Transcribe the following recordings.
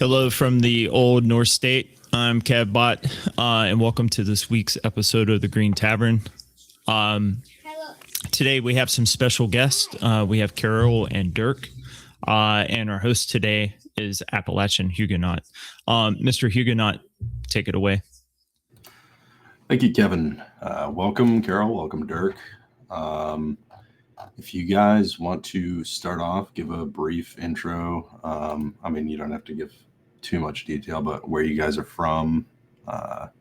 Hello from the old North State. I'm Kev Bott, and welcome to this week's episode of the Greene Tavern. Today we have some special guests. We have Karel and Dirk, and our host today is Appalachian Huguenot. Mr. Huguenot, take it away. Thank you, Kevin. Welcome, Karel. Welcome, Dirk. If you guys want to start off, give a brief intro. You don't have to give too much detail, but where you guys are from, that'd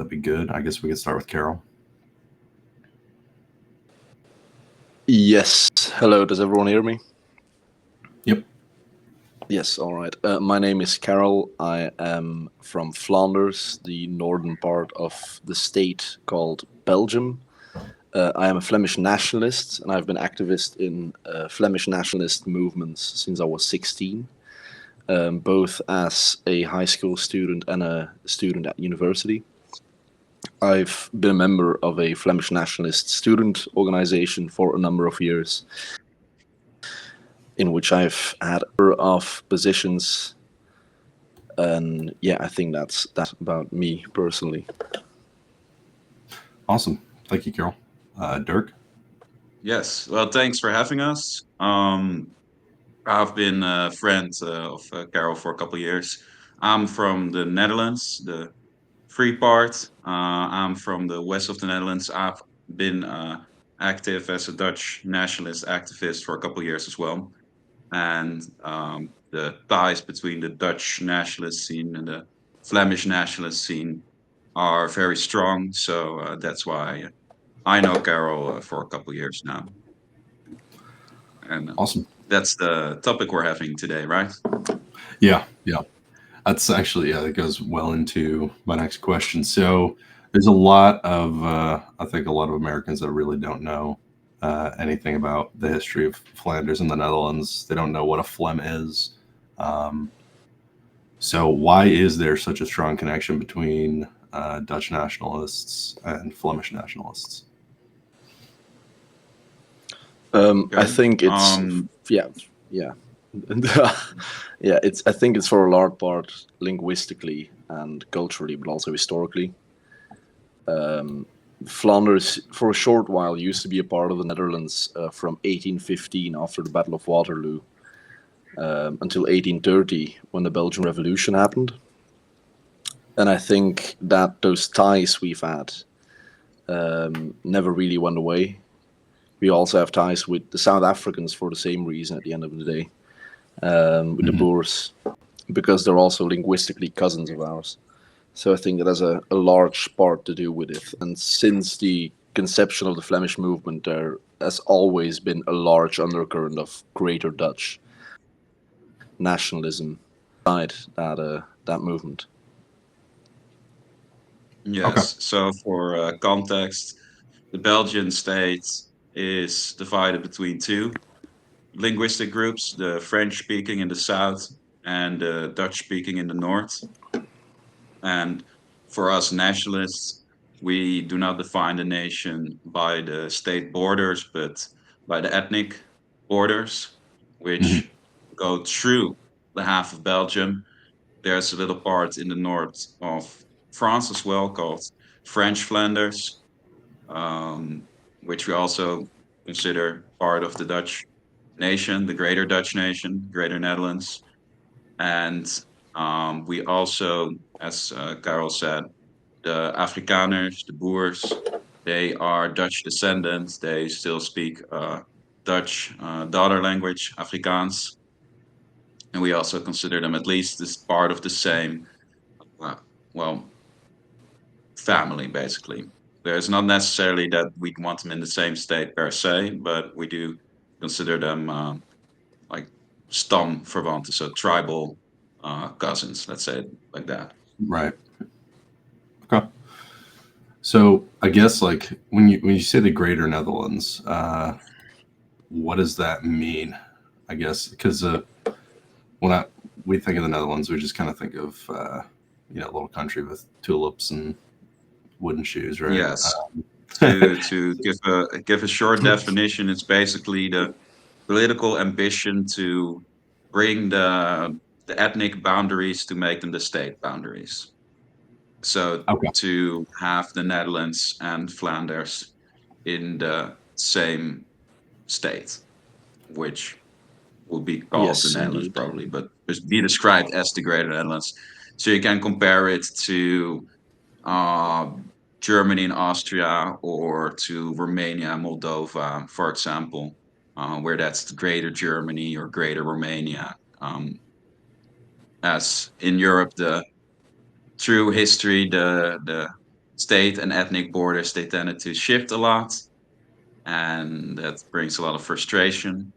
be good. I guess we could start with Karel. Yes. Hello. Does everyone hear me? Yep. Yes. All right. My name is Karel. I am from Flanders, the northern part of the state called Belgium. I am a Flemish nationalist, and I've been activist in Flemish nationalist movements since I was 16, both as a high school student and a student at university. I've been a member of a Flemish nationalist student organization for a number of years, in which I've had a number of positions. And yeah, I think that's about me personally. Awesome. Thank you, Karel. Dirk? Yes, well, thanks for having us. I've been a friend of Karel for a couple of years. I'm from the Netherlands, the free part. I'm from the west of the Netherlands. I've been active as a Dutch nationalist activist for a couple of years as well. And the ties between the Dutch nationalist scene and the Flemish nationalist scene are very strong. So that's why I know Karel for a couple of years now. And awesome. That's the topic we're having today, right? Yeah. That's actually, that goes well into my next question. So there's a lot of, I think a lot of Americans that really don't know anything about the history of Flanders and the Netherlands. They don't know what a phlegm is. So why is there such a strong connection between Dutch nationalists and Flemish nationalists? I think it's I think it's for a large part linguistically and culturally, but also historically. Flanders, for a short while, used to be a part of the Netherlands from 1815, after the Battle of Waterloo, until 1830, when the Belgian Revolution happened. And I think that those ties we've had never really went away. We also have ties with the South Africans for the same reason at the end of the day, with the Boers, because they're also linguistically cousins of ours. So I think that has a large part to do with it. And since the conception of the Flemish movement, there has always been a large undercurrent of Greater Dutch nationalism inside that movement. Yes. Okay. So for context, the Belgian state is divided between two linguistic groups, the French-speaking in the south and the Dutch-speaking in the north. And for us nationalists, we do not define the nation by the state borders, but by the ethnic borders, which go through the half of Belgium. There's a little part in the north of France as well called French Flanders, which we also consider part of the Dutch nation, the Greater Dutch nation, Greater Netherlands. And we also, as Karel said, the Afrikaners, the Boers, they are Dutch descendants. They still speak Dutch daughter language, Afrikaans. And we also consider them at least as part of the same, family, basically. There's not necessarily that we want them in the same state per se, but we do consider them like stamverwanten, so tribal cousins, let's say it like that. Right. Okay. So I guess like when you say the Greater Netherlands, what does that mean? I guess because when we think of the Netherlands, we just kind of think of a little country with tulips and wooden shoes, right? Yes. To give a short definition, it's basically the political ambition to bring the the ethnic boundaries to make them the state boundaries. So Okay. to have the Netherlands and Flanders in the same state, which will be called the Yes, Netherlands indeed. probably, but just be described as the Greater Netherlands. So you can compare it to uh, Germany and Austria, or to Romania and Moldova, for example, where that's the Greater Germany or Greater Romania. As in Europe, through history, the state and ethnic borders, they tended to shift a lot, and that brings a lot of frustration.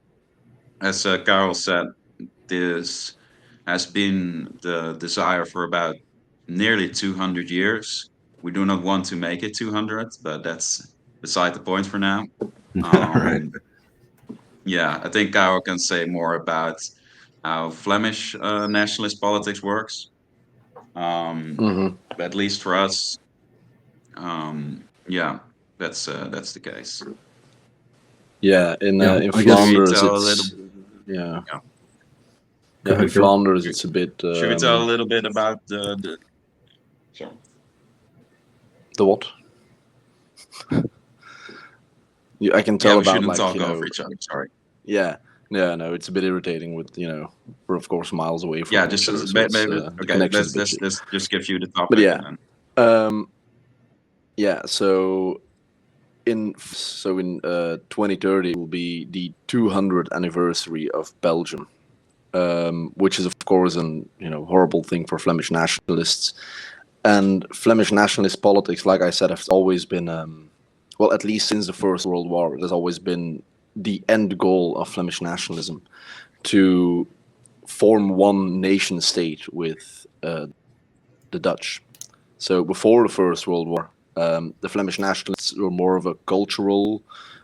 As Karel said, this has been the desire for about nearly 200 years. We do not want to make it 200, but that's beside the point for now. Right. Yeah, I think Karel can say more about how Flemish nationalist politics works. Hmm. At least for us, yeah, that's the case. Yeah, Yeah, in I guess. Should we Flanders, tell a little? it's yeah, Yeah. Go yeah. In ahead, Carol. Flanders, it's a bit Should we tell a little bit about the sorry. the what? I can Yeah, tell we about, shouldn't like, talk over each other. Sorry. yeah, yeah. No, it's a bit irritating with, we're of course miles away Yeah, from just each other, so it's maybe the okay. connection's a bit shit. Let's just give you the But topic yeah, and then. um, yeah. So in 2030 will be the 200th anniversary of Belgium, which is of course an horrible thing for Flemish nationalists. And Flemish nationalist politics, like I said, have always been, well, at least since the First World War, it has always been the end goal of Flemish nationalism to form one nation state with the Dutch. So before the First World War, the Flemish nationalists were more of a cultural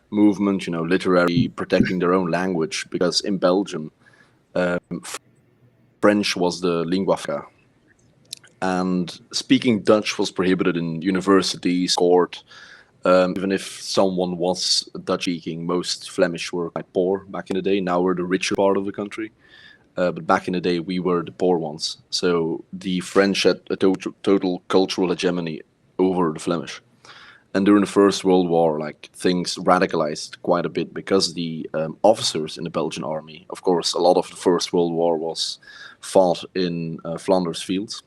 movement, literary, protecting their own language, because in Belgium, French was the lingua franca, and speaking Dutch was prohibited in universities, court. Even if someone was Dutch speaking, most Flemish were quite poor back in the day. Now we're the richer part of the country. But back in the day, we were the poor ones. So the French had a total cultural hegemony over the Flemish. And during the First World War, like, things radicalized quite a bit, because the officers in the Belgian army, of course, a lot of the First World War was fought in Flanders Fields,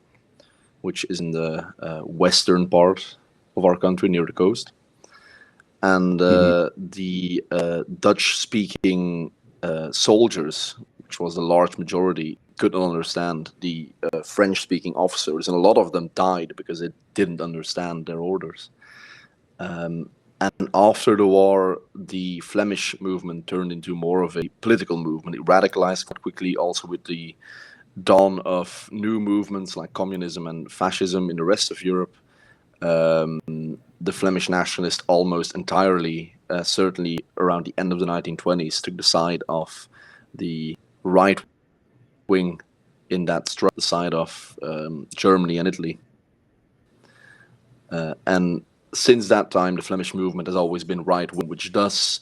which is in the western part of our country near the coast. And the Dutch-speaking soldiers, which was a large majority, couldn't understand the French-speaking officers, and a lot of them died because they didn't understand their orders. And after the war, the Flemish movement turned into more of a political movement. It radicalized quite quickly, also with the dawn of new movements like communism and fascism in the rest of Europe. The Flemish nationalists almost entirely, certainly around the end of the 1920s, took the side of the right wing in that struggle, the side of Germany and Italy. And since that time, the Flemish movement has always been right wing, which does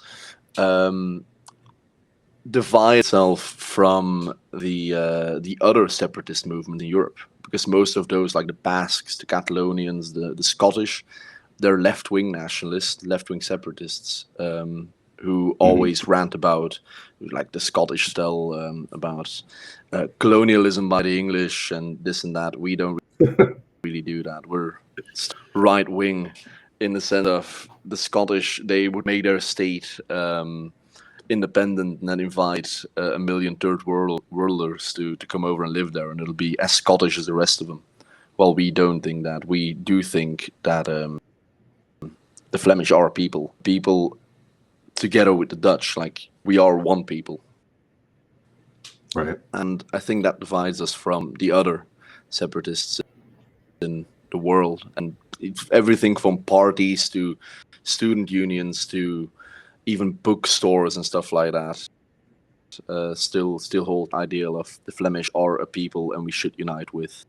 divide itself from the other separatist movement in Europe, because most of those, like the Basques, the Catalonians, the Scottish, they're left-wing nationalists, left-wing separatists, who always rant about, like, the Scottish style, about colonialism by the English and this and that. We don't really do that. We're right-wing in the sense of the Scottish. They would make their state independent and then invite a million third worlders to come over and live there, and it'll be as Scottish as the rest of them. Well, we don't think that. We do think that the Flemish are people together with the Dutch. Like, we are one people. Right. And I think that divides us from the other separatists in the world. And it's everything from parties to student unions to even bookstores and stuff like that. Still hold the ideal of the Flemish are a people and we should unite with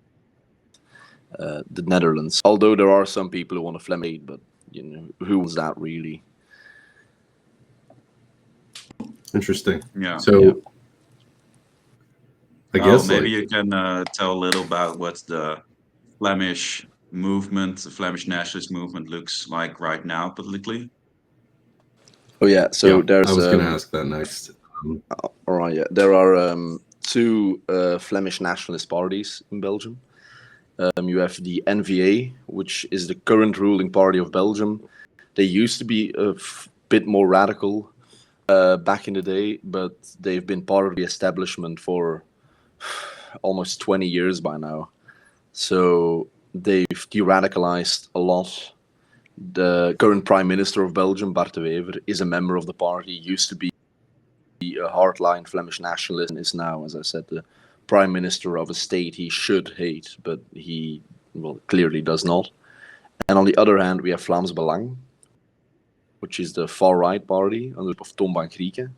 the Netherlands. Although there are some people who want a Flemish, but who wants that really? Interesting. Yeah. So, I guess maybe like you can tell a little about what the Flemish movement, the Flemish nationalist movement, looks like right now politically. Oh yeah, so yeah, I there's was gonna ask that next. all right, yeah, there are two Flemish nationalist parties in Belgium. You have the NVA, which is the current ruling party of Belgium. They used to be a bit more radical back in the day, but they've been part of the establishment for almost 20 years by now. So they've de-radicalized a lot. The current Prime Minister of Belgium, Bart de Wever, is a member of the party, used to be a hardline Flemish nationalist, and is now, as I said, the Prime Minister of a state he should hate, but he, well, clearly does not. And on the other hand, we have Vlaams Belang, which is the far-right party under of Tom van Grieken.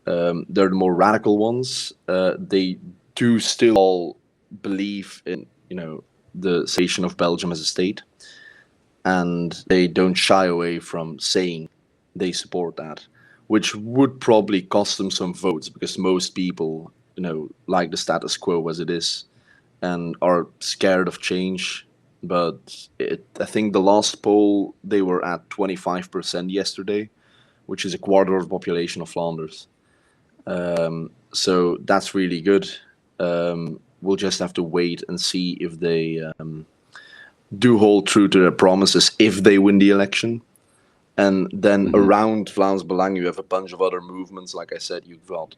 They're the more radical ones. They do still all believe in, the separation of Belgium as a state, and they don't shy away from saying they support that, which would probably cost them some votes because most people, like the status quo as it is and are scared of change. But I think the last poll, they were at 25% yesterday, which is a quarter of the population of Flanders. So that's really good. We'll just have to wait and see if they do hold true to their promises if they win the election. And then around Vlaams Belang, you have a bunch of other movements. Like I said, you've got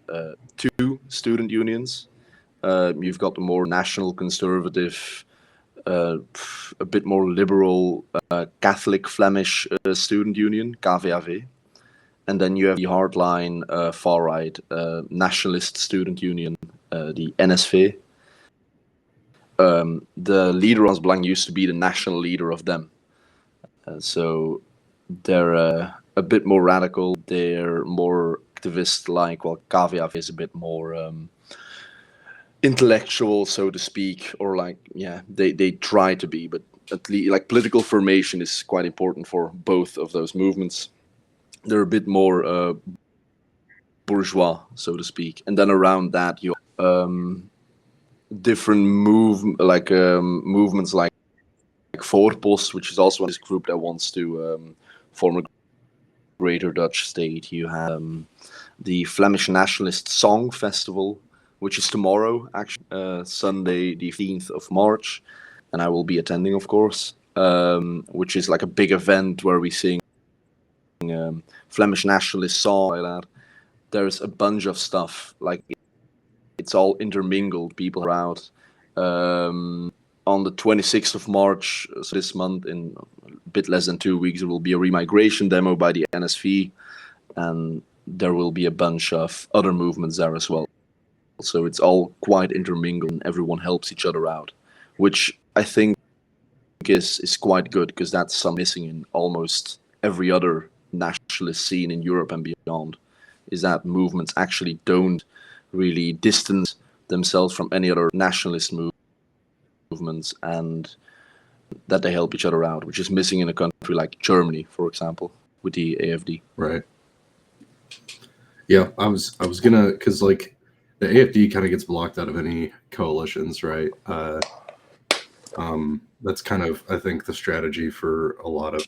two student unions. You've got the more national conservative, a bit more liberal Catholic Flemish student union, KVAV. And then you have the hardline far-right nationalist student union, the NSV. The leader of Belang used to be the national leader of them. So they're a bit more radical. They're more activist-like, while KVAV is a bit more intellectual, so to speak, or they try to be, but at least political formation is quite important for both of those movements. They're a bit more bourgeois, so to speak, and then around that you different movements like Voorpost, which is also this group that wants to form a greater Dutch state. You have the Flemish Nationalist Song Festival, which is tomorrow, actually, Sunday, the 15th of March, and I will be attending, of course, which is like a big event where we sing Flemish nationalist song like that. There's a bunch of stuff, it's all intermingled, people are out. On the 26th of March, so this month, in a bit less than 2 weeks, there will be a remigration demo by the NSV, and there will be a bunch of other movements there as well. So it's all quite intermingled, and everyone helps each other out, which I think is quite good, because that's something missing in almost every other nationalist scene in Europe and beyond, is that movements actually don't really distance themselves from any other nationalist movements, and that they help each other out, which is missing in a country like Germany, for example, with the AFD. Right. Yeah, I was gonna, because the AFD kind of gets blocked out of any coalitions, right? That's kind of, I think, the strategy for a lot of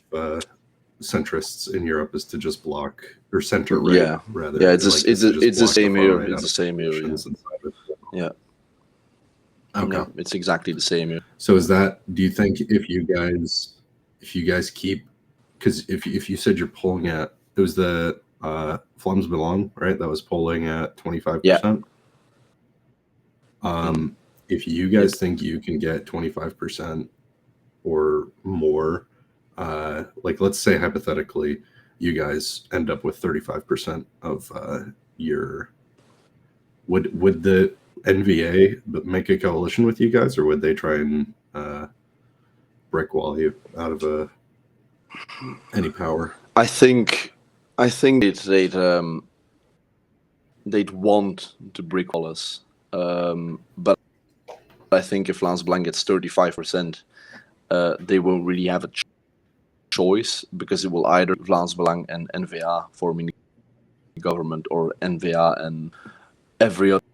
centrists in Europe is to just block, or center right, rather. Yeah, it's the same here. It's the same here. Yeah. Okay. Yeah, it's exactly the same here. So do you think if you guys keep, because if you said you're polling at, it was the Vlaams Belang, right? That was polling at 25%. Yeah. If you guys think you can get 25% or more, let's say hypothetically, you guys end up with 35% of would the NVA make a coalition with you guys, or would they try and brickwall you out of any power? I think they'd want to brickwall us, but I think if Vlaams Belang gets 35%, they won't really have a choice, because it will either Vlaams Belang and NVA forming the government, or NVA and every other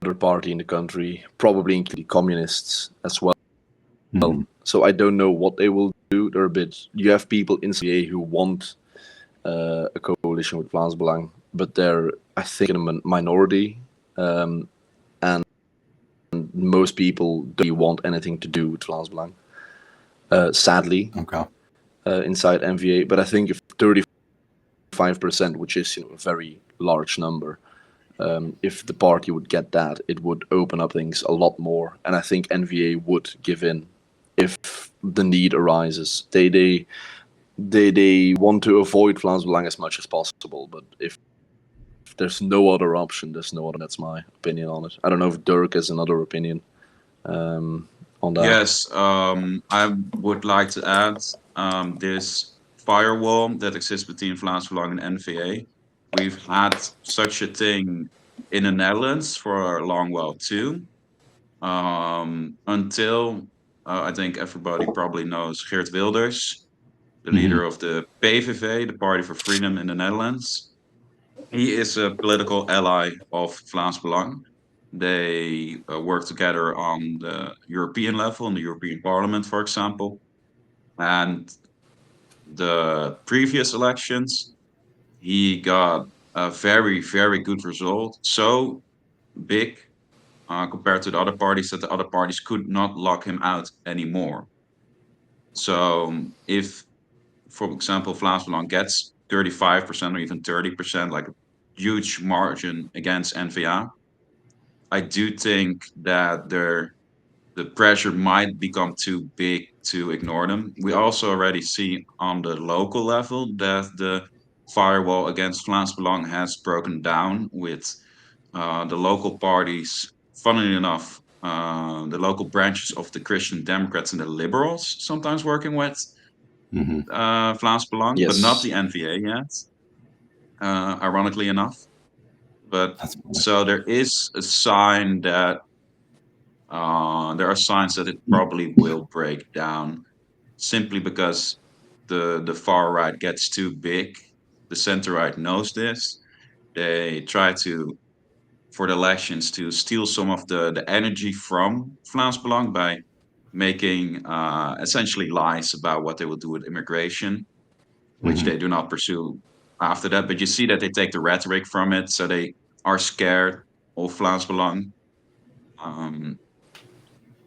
party in the country, probably including communists as well. Mhm. So I don't know what they will do. They're a bit. You have people in CA who want a coalition with Vlaams Belang, but they're, I think, in a minority, and most people don't want anything to do with Vlaams Belang. Sadly, Okay. inside NVA, but I think if 35%, which is a very large number, if the party would get that, it would open up things a lot more, and I think NVA would give in if the need arises. They want to avoid Vlaams Belang as much as possible, but if there's no other option, there's no other. That's my opinion on it. I don't know if Dirk has another opinion on that. Yes, I would like to add this firewall that exists between Vlaams Belang and NVA. We've had such a thing in the Netherlands for a long while too, until I think everybody probably knows Geert Wilders, the leader of the PVV, the Party for Freedom in the Netherlands. He is a political ally of Vlaams Belang. They work together on the European level, in the European Parliament, for example. And the previous elections, he got a very, very good result. So big compared to the other parties that the other parties could not lock him out anymore. So if, for example, Vlaams Belang gets 35% or even 30%, like a huge margin against NVA, I do think that the pressure might become too big to ignore them. We also already see on the local level that the firewall against Vlaams Belang has broken down with the local parties. Funnily enough, the local branches of the Christian Democrats and the Liberals sometimes working with Vlaams Belang, but not the NVA yet, ironically enough. But so there is a sign that there are signs that it probably will break down simply because the far right gets too big. The center right knows this. They try to, for the elections, to steal some of the energy from Vlaams Belang by making essentially lies about what they will do with immigration, which they do not pursue after that. But you see that they take the rhetoric from it, so they are scared of Vlaams Belang.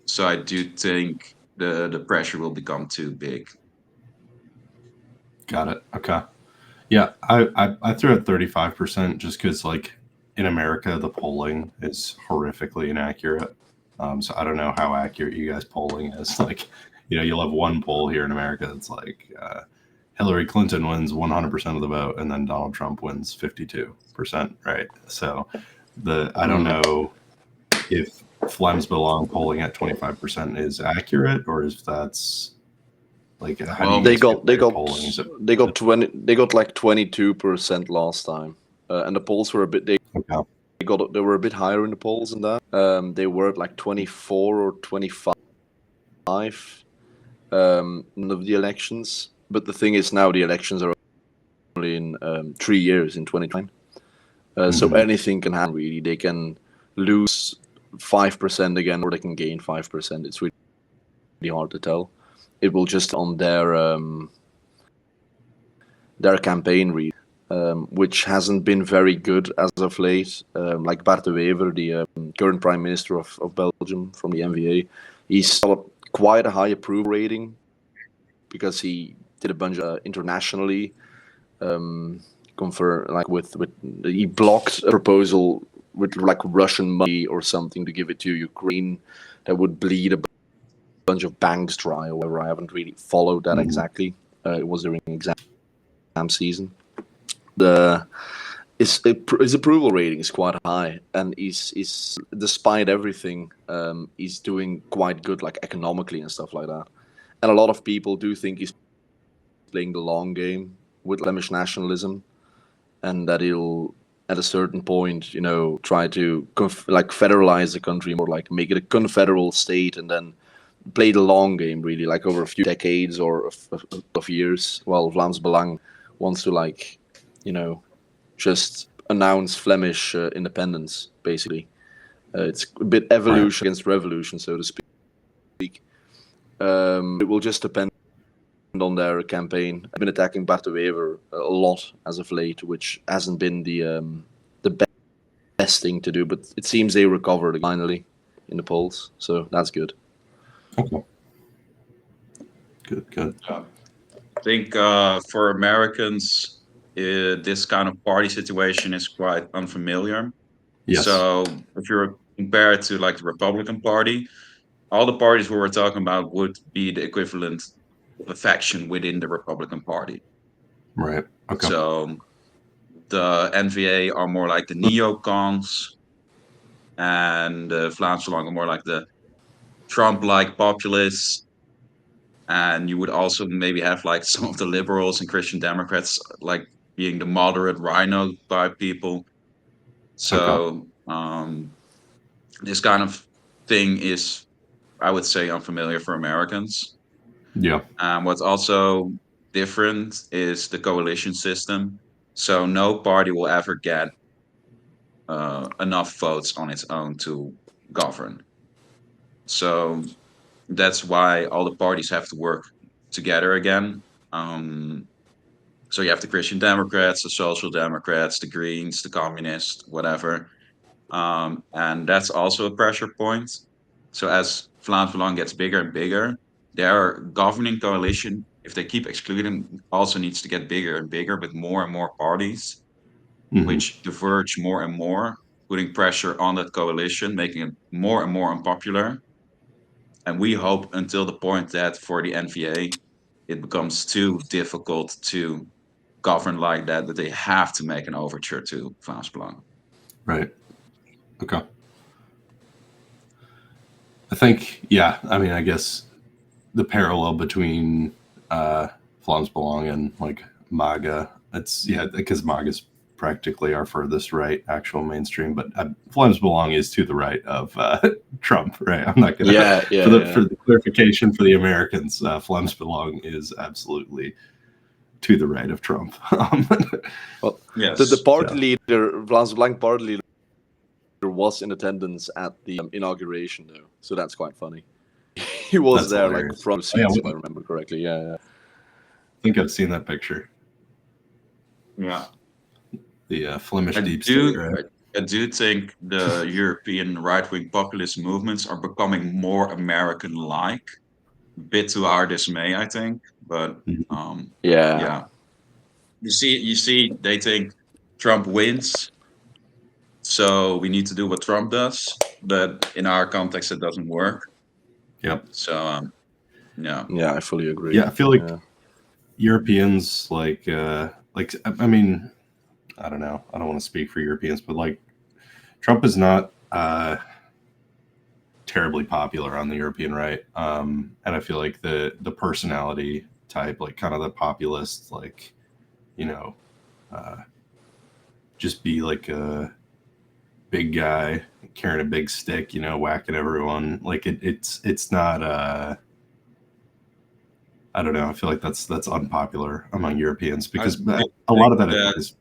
So I do think the pressure will become too big. Got it. Okay. Yeah, I threw at 35% just because, like, in America, the polling is horrifically inaccurate. So I don't know how accurate you guys' polling is. Like, you'll have one poll here in America that's like Hillary Clinton wins 100% of the vote, and then Donald Trump wins 52%, right? So I don't know if Vlaams Belang polling at 25% is accurate, or if that's like they got like 22% last time, and the polls were a bit. They were a bit higher in the polls than that. They were at like 24 or 25 of the elections. But the thing is, now the elections are only in 3 years, in 2029. So anything can happen, really. They can lose 5% again, or they can gain 5%. It's really hard to tell. It will just on their campaign read, which hasn't been very good as of late. Like Bart de Wever, the current Prime Minister of Belgium from the NVA, he's got quite a high approval rating because he did a bunch of internationally he blocked a proposal with like Russian money or something to give it to Ukraine that would bleed a bunch of banks dry or whatever. I haven't really followed that exactly. It was during exam season. His approval rating is quite high, and he's despite everything, he's doing quite good, like economically and stuff like that. And a lot of people do think he's playing the long game with Flemish nationalism, and that he'll at a certain point, try to federalize the country more, like make it a confederal state, and then play the long game, really, like over a few decades or of years. While Vlaams Belang wants to, just announce Flemish independence, basically. It's a bit evolution against revolution, so to speak. It will just depend on their campaign. I've been attacking Bart de Wever a lot as of late, which hasn't been the best thing to do, but it seems they recovered finally in the polls, so that's good. Okay. Good. I think for Americans, this kind of party situation is quite unfamiliar. Yes. So if you're compared to like the Republican Party, all the parties we were talking about would be the equivalent of a faction within the Republican Party. Right. Okay. So the NVA are more like the neocons, and the Vlaams Belang are more like the Trump-like populists. And you would also maybe have like some of the liberals and Christian Democrats like being the moderate rhino type people. So this kind of thing is, I would say, unfamiliar for Americans. Yeah. What's also different is the coalition system. So no party will ever get enough votes on its own to govern. So that's why all the parties have to work together again. So you have the Christian Democrats, the Social Democrats, the Greens, the Communists, whatever. And that's also a pressure point. So as Vlaams Belang gets bigger and bigger, their governing coalition, if they keep excluding, also needs to get bigger and bigger with more and more parties, which diverge more and more, putting pressure on that coalition, making it more and more unpopular. And we hope until the point that for the NVA, it becomes too difficult to govern like that they have to make an overture to Vlaams Belang. Right. Okay. I think, yeah, I mean, I guess the parallel between Vlaams Belang and like MAGA, it's, yeah, because MAGA's practically our furthest right actual mainstream, but Vlaams Belang is to the right of Trump, right? I'm not going to, for the clarification for the Americans, Vlaams Belang is absolutely to the right of Trump. Well, yes. The party leader, Vlaams Belang party leader, was in attendance at the inauguration, though, so that's quite funny. He was That's there, hilarious. like from seats, if I remember correctly. Yeah. I think I've seen that picture. Yeah. The Flemish deep state, right? I do think the European right-wing populist movements are becoming more American-like, a bit to our dismay, I think. But yeah, you see, they think Trump wins, so we need to do what Trump does. But in our context, it doesn't work. Yep. So yeah, I fully agree. Yeah, I feel like Europeans, like I mean, I don't know. I don't want to speak for Europeans, but like Trump is not terribly popular on the European right. And I feel like the personality type, like kind of the populist, like, you know, just be like a big guy carrying a big stick, you know, whacking everyone. Like it's not I don't know. I feel like that's unpopular among Europeans because a lot of that is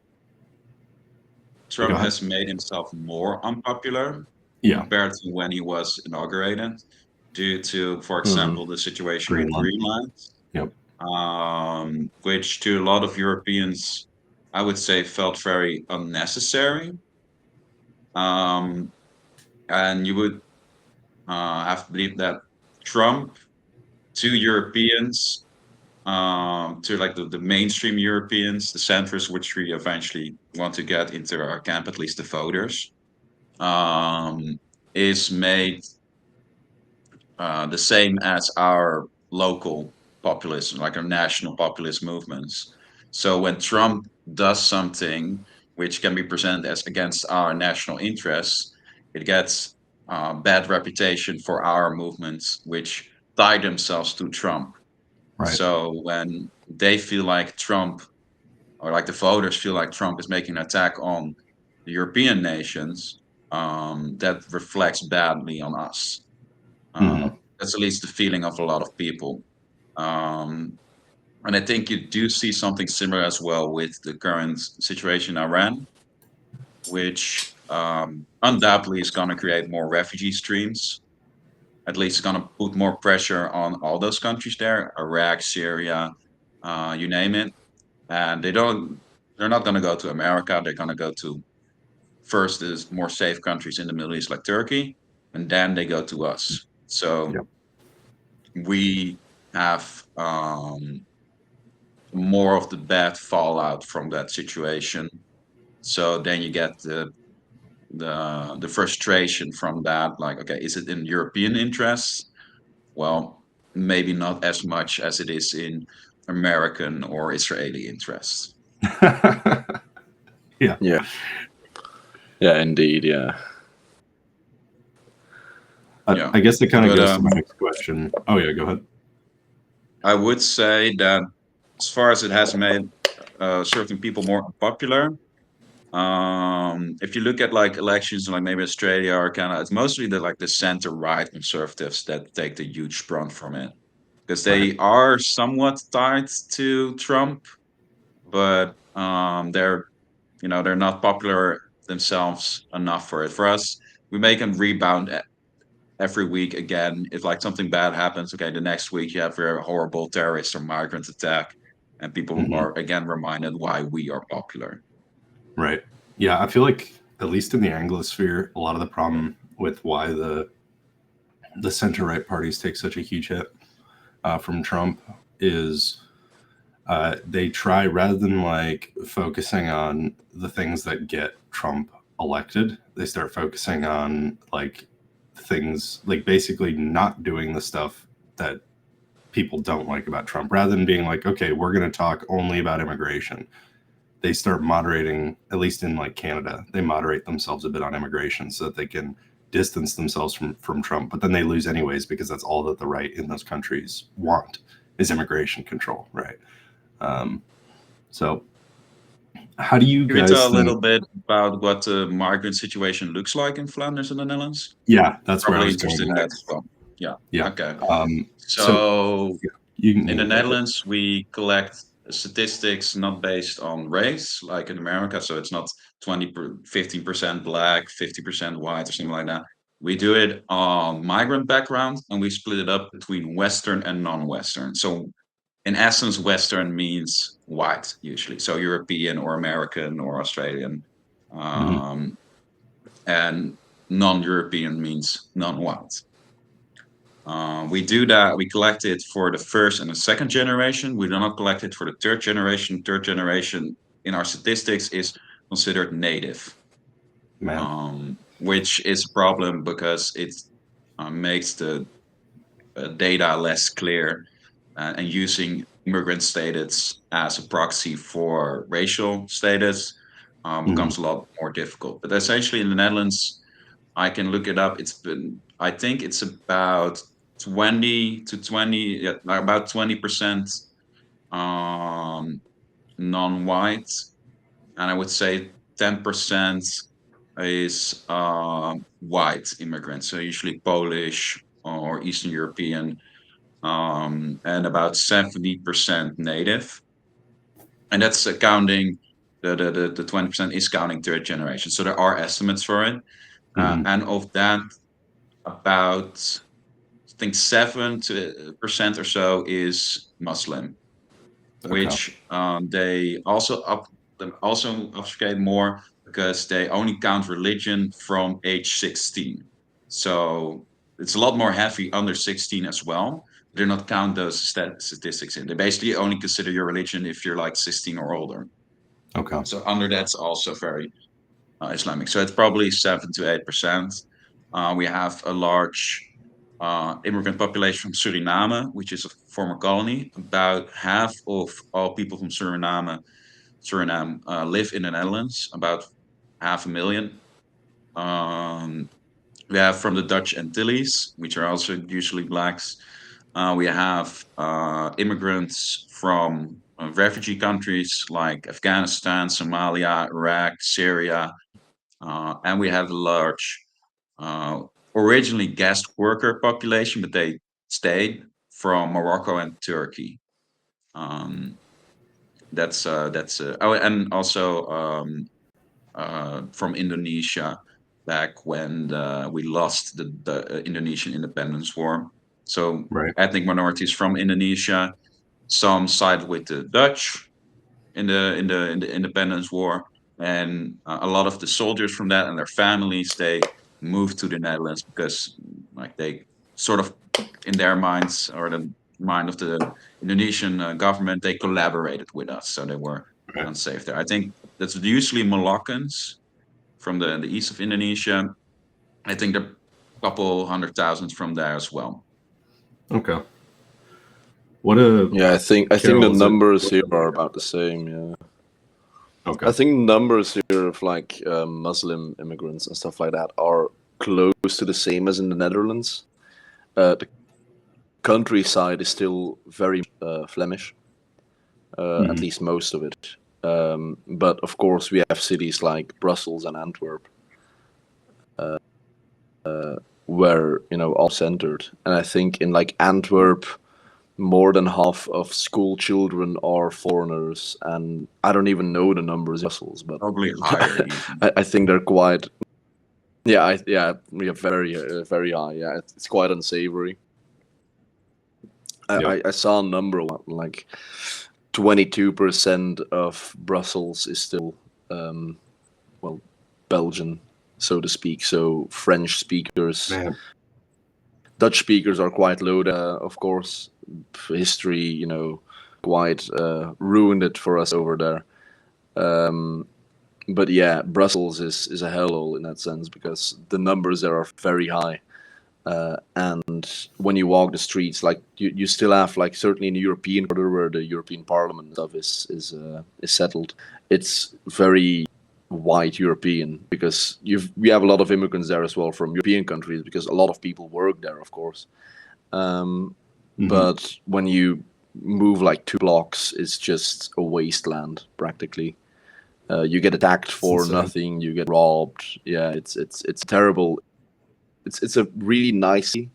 Trump has made himself more unpopular compared to when he was inaugurated, due to, for example, the situation with Greenland, which to a lot of Europeans, I would say, felt very unnecessary. And you would have to believe that Trump, to Europeans, to like the mainstream Europeans, the centrists, which we eventually want to get into our camp, at least the voters, is made the same as our local populism, like our national populist movements. So when Trump does something which can be presented as against our national interests, it gets bad reputation for our movements, which tie themselves to Trump. Right. So when they feel like Trump, or like the voters feel like Trump is making an attack on the European nations, that reflects badly on us. That's at least the feeling of a lot of people. And I think you do see something similar as well with the current situation in Iran, which undoubtedly is going to create more refugee streams. At least it's going to put more pressure on all those countries there, Iraq, Syria, you name it. And they're not going to go to America. They're going to go to first is more safe countries in the Middle East like Turkey, and then they go to us. So Yep. we have more of the bad fallout from that situation. So then you get the frustration from that. Like, okay, is it in European interests? Well, maybe not as much as it is in American or Israeli interests. Yeah. Yeah. Yeah, indeed. Yeah. Yeah. I guess it kind of But, goes to my next question. Oh yeah, go ahead. I would say that as far as it has made certain people more popular, if you look at like elections in like maybe Australia or Canada, it's mostly the center right conservatives that take the huge brunt from it because they Right. are somewhat tied to Trump, but they're not popular themselves enough for it. For us, we make them rebound every week again. If like something bad happens, okay, the next week you have a horrible terrorist or migrant attack, and people Mhm. are again reminded why we are popular. Right. Yeah, I feel like at least in the Anglosphere, a lot of the problem with why the center right parties take such a huge hit from Trump is they try, rather than like focusing on the things that get Trump elected, they start focusing on like things like basically not doing the stuff that people don't like about Trump. Rather than being like, okay, we're going to talk only about immigration, they start moderating, at least in like Canada, they moderate themselves a bit on immigration so that they can distance themselves from Trump. But then they lose anyways because that's all that the right in those countries want is immigration control, right? So how do you Can we guys tell a think? little bit about what the migrant situation looks like in Flanders and the Netherlands? Yeah, that's where I Probably was going interested in that as next. well. Yeah. Yeah. Okay. So So you in the can go ahead. Netherlands, we collect statistics not based on race, like in America. So it's not 15% black, 50% white, or something like that. We do it on migrant background, and we split it up between Western and non-Western. So in essence, Western means white usually. So European or American or Australian. Mhm. Um, and non-European means non-white. We do that. We collect it for the first and the second generation. We do not collect it for the third generation. Third generation in our statistics is considered native, Man. which is a problem because it makes the data less clear, and using immigrant status as a proxy for racial status Mhm. becomes a lot more difficult. But essentially, in the Netherlands, I can look it up. I think it's about 20 to 20, yeah, about 20% um, non-white, and I would say 10% is white immigrants, so usually Polish or Eastern European, and about 70% native. And that's counting the 20% is counting third generation. So there are estimates for it. Mhm. And of that, about I think 7% or so is Muslim, Okay. which they also obfuscate more because they only count religion from age 16. So it's a lot more heavy under 16 as well. They're not count those statistics in. They basically only consider your religion if you're like 16 or older. Okay. So under that's also very Islamic. So it's probably 7 to 8%. We have a large immigrant population from Suriname, which is a former colony. About half of all people from Suriname live in the Netherlands. About 500,000. We have from the Dutch Antilles, which are also usually blacks. We have immigrants from refugee countries like Afghanistan, Somalia, Iraq, Syria, and we have a large, uh, originally guest worker population, but they stayed from Morocco and Turkey. Um, that's oh, and also from Indonesia back when we lost the Indonesian Independence War. So Right. ethnic minorities from Indonesia, some sided with the Dutch in the Independence War, and a lot of the soldiers from that and their families, they moved to the Netherlands because like they sort of in their minds, or the mind of the Indonesian government, they collaborated with us, so they were Right. unsafe there. I think that's usually Moluccans from the east of Indonesia. I think there are a couple 100,000 from there as well. Okay. What a Yeah, I think the Karel, is it- numbers here are about the same. Yeah, Okay. I think numbers here of like Muslim immigrants and stuff like that are close to the same as in the Netherlands. The countryside is still very Flemish, at least most of it. But of course, we have cities like Brussels and Antwerp, where all centered. And I think in like Antwerp, more than half of school children are foreigners, and I don't even know the numbers in Brussels, but Probably higher even. I think they're quite. Yeah, we have very very high. Yeah, it's quite unsavory. I saw a number like 22% of Brussels is still Belgian, so to speak. So French speakers, Man. Dutch speakers are quite low. Of course, history, quite ruined it for us over there. But yeah, Brussels is a hellhole in that sense because the numbers there are very high. And when you walk the streets, like you still have, like, certainly in the European quarter where the European Parliament stuff is settled, it's very white European because we have a lot of immigrants there as well from European countries because a lot of people work there, of course. But when you move like 2 blocks, it's just a wasteland practically. You get attacked for nothing. You get robbed. Yeah, it's terrible. It's a really nice city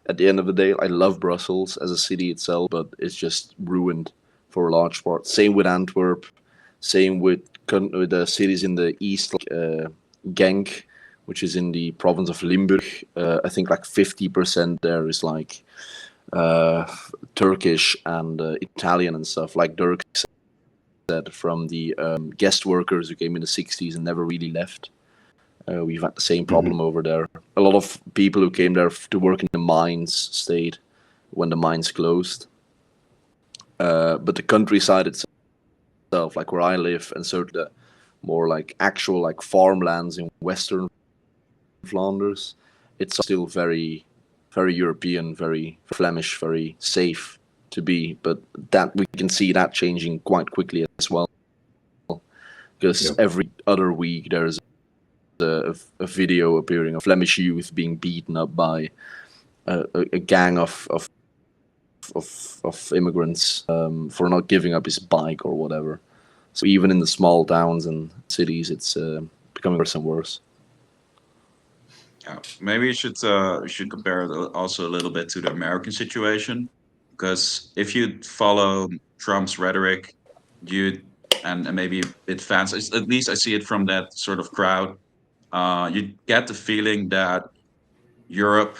at the end of the day. I love Brussels as a city itself, but it's just ruined for a large part. Same with Antwerp. Same with the cities in the east, like Genk, which is in the province of Limburg. I think like 50% there is like Turkish and Italian and stuff. Like Dirk said, from the guest workers who came in the 60s and never really left. We've had the same problem over there. A lot of people who came there to work in the mines stayed when the mines closed. But the countryside itself, like where I live, and sort of the more like actual like farmlands in Western Flanders, it's still very, very European, very Flemish, very safe to be. But that we can see that changing quite quickly as well, because every other week there's a video appearing of Flemish youth being beaten up by a gang of immigrants for not giving up his bike or whatever. So even in the small towns and cities, it's becoming worse and worse. Yeah, maybe we should compare it also a little bit to the American situation, because if you follow Trump's rhetoric, and maybe it fans, at least I see it from that sort of crowd. You get the feeling that Europe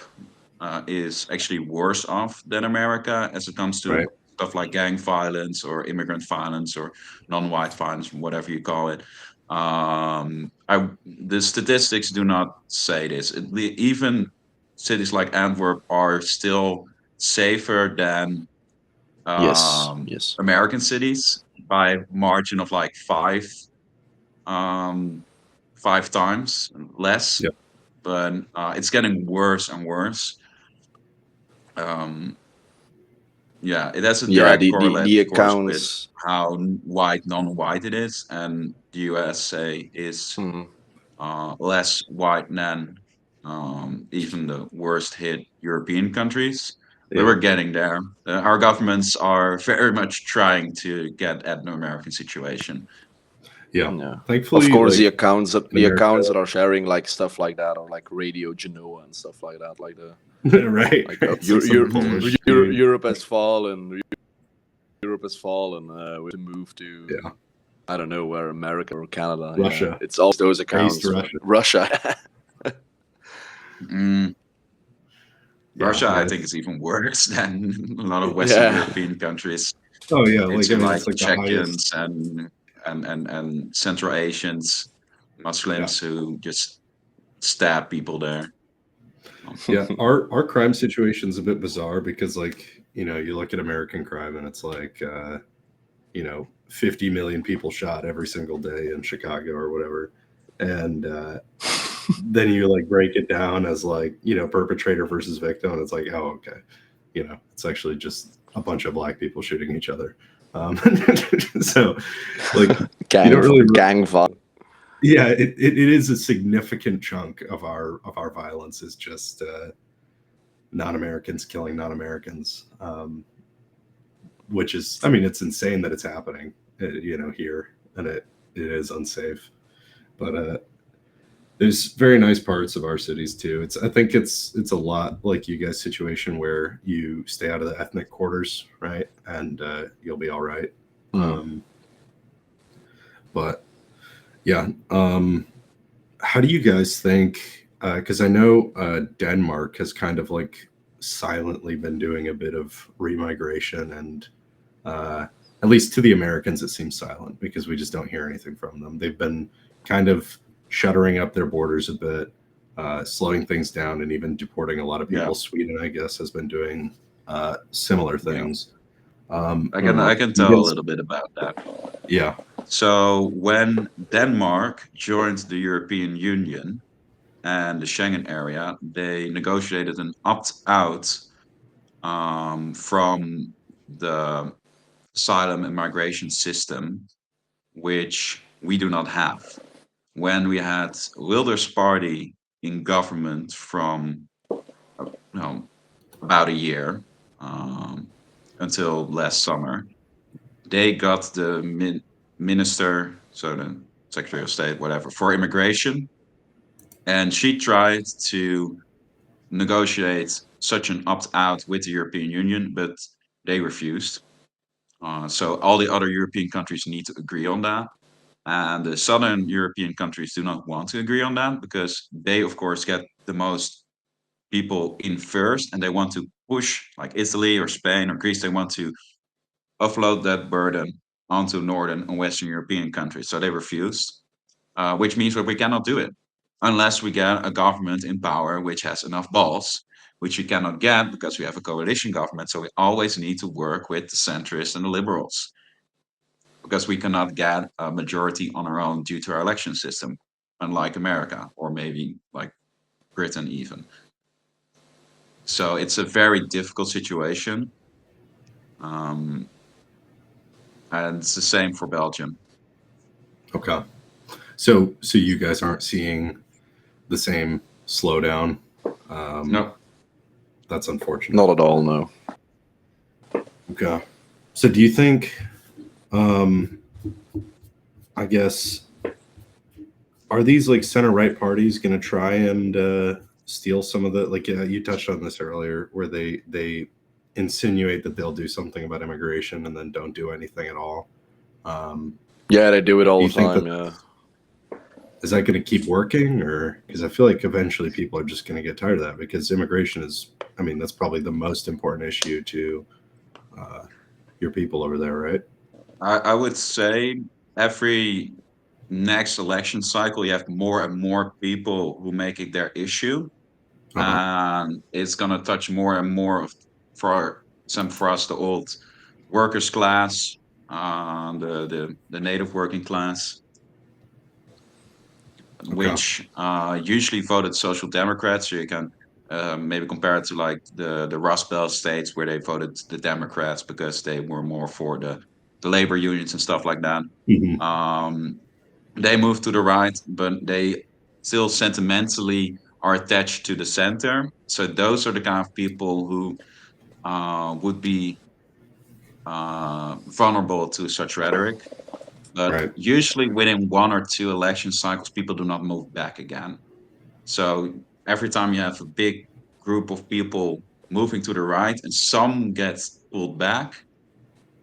is actually worse off than America as it comes to stuff like gang violence or immigrant violence or non-white violence, whatever you call it. The statistics do not say this. Even cities like Antwerp are still safer than Yes. American cities by margin of like five times less. Yep. But it's getting worse and worse. Yeah, it has a direct correlate, the of course, with accounts. how white, non-white it is, and the USA is less white than even the worst hit European countries. But we're getting there. Our governments are very much trying to get at the American situation. Yeah. Thankfully, of course, like, the accounts America, that are sharing like stuff like that, or like Radio Genoa and stuff like that, like the right. like It's like some Polish dude. Europe has fallen. Europe has fallen. We have to move to I don't know where America or Canada. Russia. Yeah. It's all those accounts. Russia. Mm, Yeah, Russia, I no, think, is even worse than a lot of Western Yeah. European countries. oh yeah, like It's I mean, like it's like the highest. Czechs and Central Asians, Yeah, Muslims who just stab people there. yeah. Our crime situation's a bit bizarre because, like, you know, you look at American crime and it's like, you know, 50 million people shot every single day in Chicago or whatever, and then you like break it down as like, you know, perpetrator versus victim, and it's like, oh, okay, you know, it's actually just a bunch of black people shooting each other. So, like, you don't really, gang violence. yeah, it is a significant chunk of our violence is just non-Americans killing non-Americans, which is, I mean, it's insane that it's happening, you know, here, and it is unsafe, but there's very nice parts of our cities too. I think it's a lot like you guys' situation where you stay out of the ethnic quarters, right? And you'll be all right. But yeah, how do you guys think? Because I know Denmark has kind of like silently been doing a bit of remigration, and at least to the Americans, it seems silent because we just don't hear anything from them. They've been kind of shuttering up their borders a bit, slowing things down, and even deporting a lot of people. Yeah. Sweden, I guess, has been doing similar things. I can tell a little bit about that. Yeah. So when Denmark joined the European Union and the Schengen area, they negotiated an opt-out from the asylum and migration system, which we do not have. When we had Wilders' party in government from about a year until last summer, they got the minister, so the Secretary of State, whatever, for immigration, and she tried to negotiate such an opt-out with the European Union, but they refused. So all the other European countries need to agree on that. And the southern European countries do not want to agree on that because they, of course, get the most people in first, and they want to push, like Italy or Spain or Greece, they want to offload that burden onto northern and western European countries. So they refused, which means that we cannot do it unless we get a government in power which has enough balls, which we cannot get because we have a coalition government. So we always need to work with the centrists and the liberals because we cannot get a majority on our own due to our election system, unlike America or maybe like Britain even. So it's a very difficult situation. And it's the same for Belgium. Okay. So you guys aren't seeing the same slowdown? No. That's unfortunate. Not at all, no. Okay. So do you think, I guess, are these like center right parties going to try and steal some of the, like, you touched on this earlier, where they insinuate that they'll do something about immigration and then don't do anything at all? Yeah, they do it all Do you the think time. that- Yeah. Is that going to keep working, or because I feel like eventually people are just going to get tired of that, because immigration is, I mean, that's probably the most important issue to your people over there, right? I would say every next election cycle, you have more and more people who make it their issue. And it's going to touch more and more of, for us, the old workers class, the native working class, which usually voted Social Democrats. So you can maybe compare it to like the Rust Belt states where they voted the Democrats because they were more for the labor unions and stuff like that. They moved to the right, but they still sentimentally are attached to the center. So those are the kind of people who would be vulnerable to such rhetoric. But Right. usually within 1 or 2 election cycles, people do not move back again. So every time you have a big group of people moving to the right and some gets pulled back,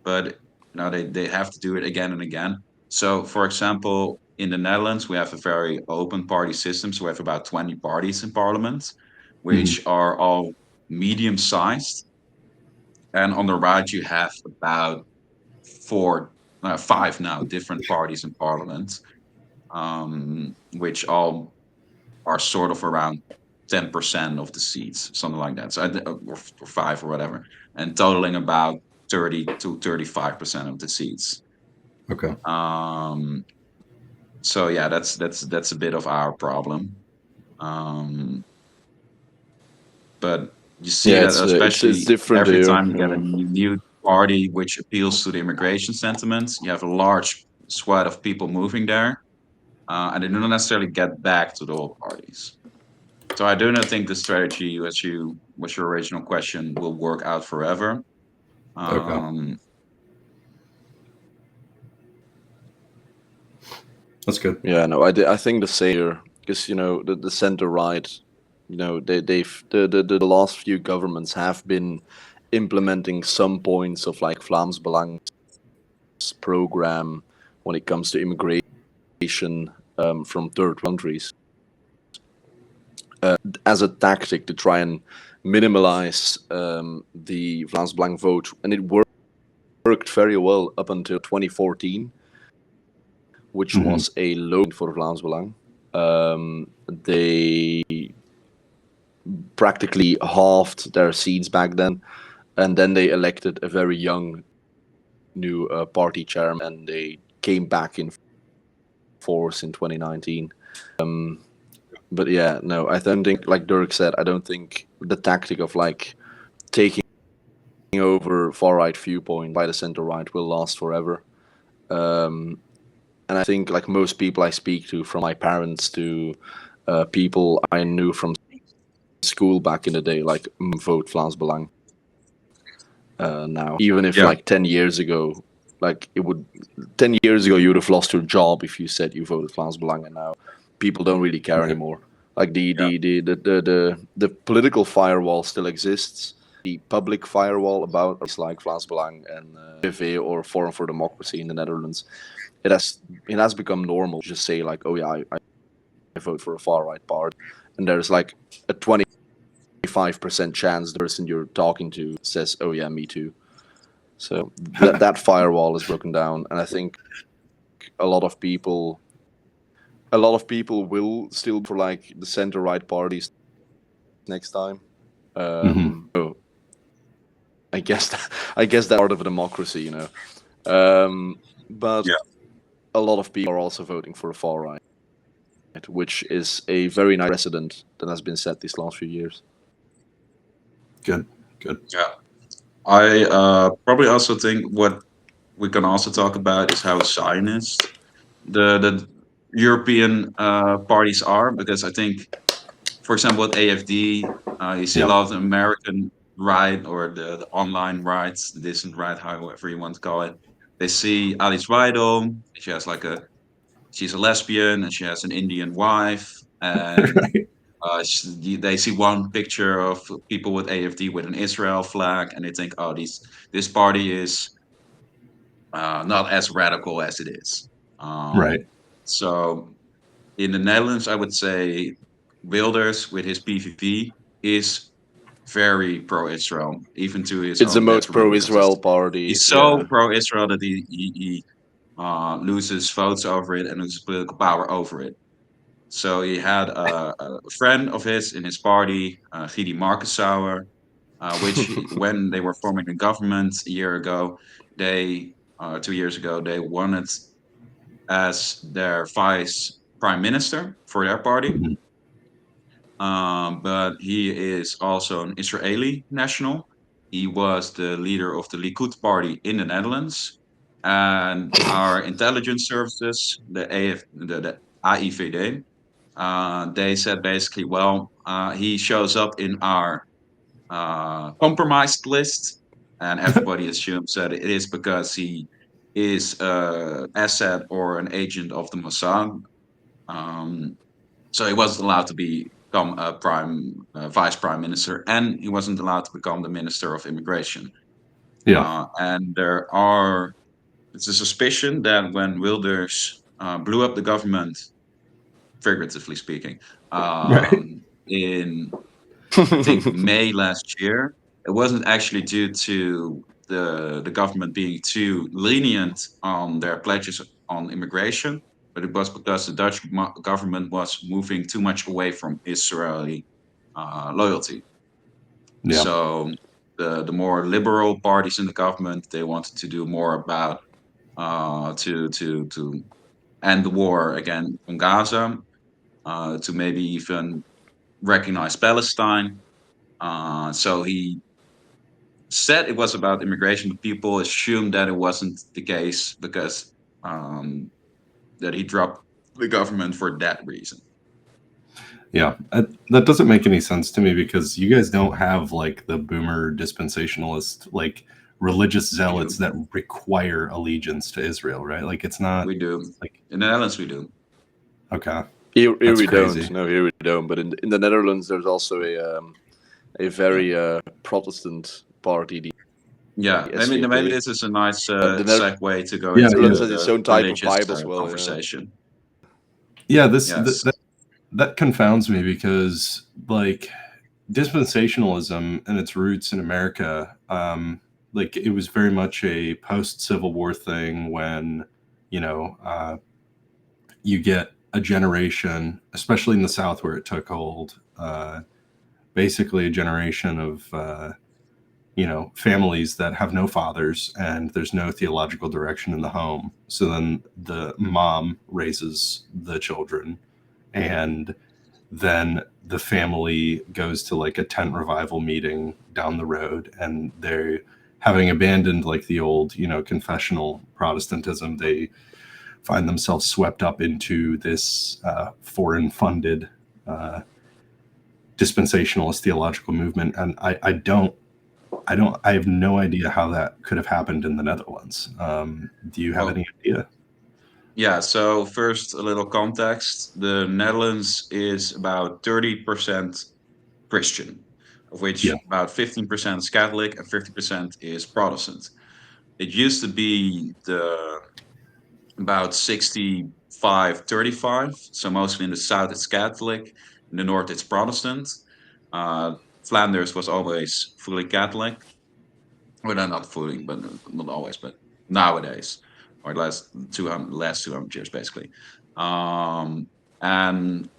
but they have to do it again and again. So, for example, in the Netherlands, we have a very open party system. So we have about 20 parties in parliament, which are all medium sized. And on the right, you have about five now different parties in parliament, which all are sort of around 10% of the seats, something like that. So, or five or whatever, and totaling about 30 to 35% of the seats. Okay. So yeah, that's a bit of our problem. But you see Yeah, that it's especially different every here. time you get a new party which appeals to the immigration sentiments, you have a large swath of people moving there, and they don't necessarily get back to the old parties. So I do not think the strategy, as you was your original question, will work out forever. Okay. Um, That's good. Yeah, no, I think the same here, because the center right, the last few governments have been implementing some points of like Vlaams Belang's program when it comes to immigration from third countries, as a tactic to try and minimize the Vlaams Belang vote, and it worked very well up until 2014, which was a low for Vlaams Belang. They practically halved their seats back then, and then they elected a very young new party chairman, and they came back in force in 2019. But yeah, no, I don't think, like Dirk said, I don't think the tactic of like taking over far right viewpoint by the center right will last forever. And I think like most people I speak to, from my parents to people I knew from school back in the day, like vote Vlaams Belang now. Even if yeah, like 10 years ago, like 10 years ago, you would have lost your job if you said you voted Vlaams Belang, and now people don't really care Right. anymore. Like Yeah. the political firewall still exists. The public firewall about it's like Vlaams Belang and PV or Forum for Democracy in the Netherlands, it has become normal to just say like, oh yeah, I vote for a far right party, and there's like a 25% chance the person you're talking to says, oh yeah, me too. So that firewall is broken down, and I think a lot of people will still for like the center right parties next time. So I guess that's part of a democracy. But Yeah. a lot of people are also voting for the far right, which is a very nice precedent that has been set these last few years. Good. Good. Yeah. I probably also think what we can also talk about is how Zionist the European parties are, because I think, for example, with AFD, you see a Yeah. lot of the American right, or the online rights, the distant right, however you want to call it. They see Alice Weidel. She's a lesbian and she has an Indian wife, and they see one picture of people with AFD with an Israel flag, and they think, oh, this party is not as radical as it is. Um, Right. so in the Netherlands, I would say Wilders with his PVV is very pro-Israel, even to his It's the own most detriment, because pro-Israel party. he's so Yeah, pro-Israel that he loses votes over it and loses political power over it. So he had a friend of his in his party, Gidi Markensauer, when they were forming a government a year ago, 2 years ago, they wanted as their vice prime minister for their party. Mhm. But he is also an Israeli national. He was the leader of the Likud party in the Netherlands. And our intelligence services, the AIVD, they said basically, well, he shows up in our compromised list, and everybody assumes that it is because he is an asset or an agent of the Mossad. Um, so he wasn't allowed to become a vice prime minister, and he wasn't allowed to become the minister of immigration. Yeah. And there are it's a suspicion that when Wilders blew up the government, figuratively speaking, in I think May last year, it wasn't actually due to the government being too lenient on their pledges on immigration, but it was because the Dutch government was moving too much away from Israeli loyalty. Yeah. So the more liberal parties in the government, they wanted to do more about to end the war again on Gaza, to maybe even recognize Palestine. So he said it was about immigration, but people assumed that it wasn't the case because um, that he dropped the government for that reason. Yeah, that doesn't make any sense to me because you guys don't have like the boomer dispensationalist like religious zealots that require allegiance to Israel, right? Like it's not. We do. Like In the Netherlands, we do. Okay, Here That's we crazy. don't. No, here we don't. But in the Netherlands, there's also a very Protestant party. Yeah, maybe SVP. this is a nice The segue to go Yeah, into Netherlands yeah. has its the own type of religious Bible as well. conversation. Yeah, Yes. that confounds me because like dispensationalism and its roots in America, like it was very much a post-Civil War thing when you get a generation, especially in the South where it took hold, basically a generation of families that have no fathers and there's no theological direction in the home. So then the mom raises the children, and then the family goes to like a tent revival meeting down the road, and they're having abandoned like the old confessional Protestantism. They find themselves swept up into this foreign funded dispensationalist theological movement, and I have no idea how that could have happened in the Netherlands. Do you have any idea? Yeah, so first, a little context. The Netherlands is about 30% Christian, of which about 15% is Catholic and 50% is Protestant. It used to be about 65-35, so mostly in the south it's Catholic, in the north it's Protestant. Flanders was always fully Catholic. Well, not fully, but not always, but nowadays, or last 200 years, basically. And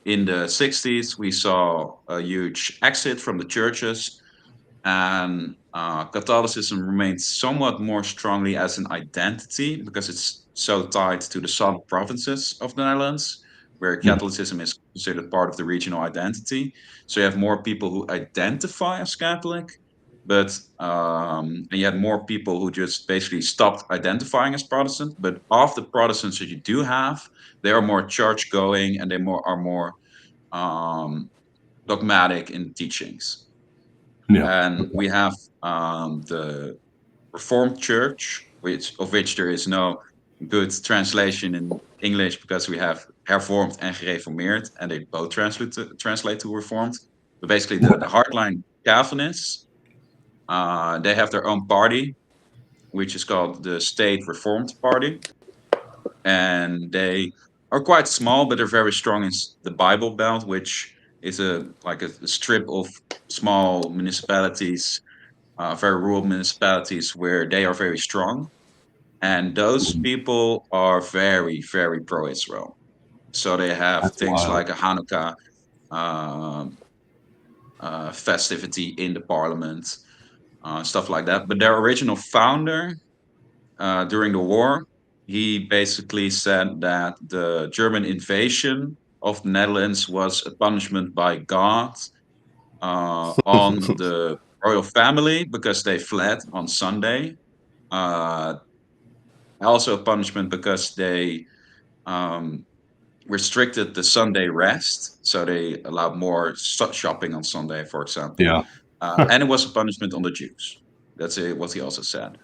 in the 60s, we saw a huge exit from the churches, and Catholicism remains somewhat more strongly as an identity because it's so tied to the southern provinces of the Netherlands, where Catholicism is considered part of the regional identity. So you have more people who identify as Catholic, but and you had more people who just basically stopped identifying as Protestant. But of the Protestants that you do have, they are more church going and they are more dogmatic in teachings. Yeah. And we have the Reformed Church, of which there is no good translation in English because we have Hervormd and Gereformeerd, and they both translate to Reformed. But basically, the hardline Calvinists, they have their own party, which is called the State Reformed Party, and they are quite small, but they're very strong in the Bible Belt, which is a strip of small municipalities, very rural municipalities where they are very strong. And those people are very, very pro-Israel. So they have That's things wild. like a Hanukkah festivity in the parliament, stuff like that. But their original founder, during the war, he basically said that the German invasion of the Netherlands was a punishment by God on the royal family because they fled on Sunday. Also a punishment because they restricted the Sunday rest, so they allowed more shopping on Sunday, for example. Yeah. And it was a punishment on the Jews. That's what he also said.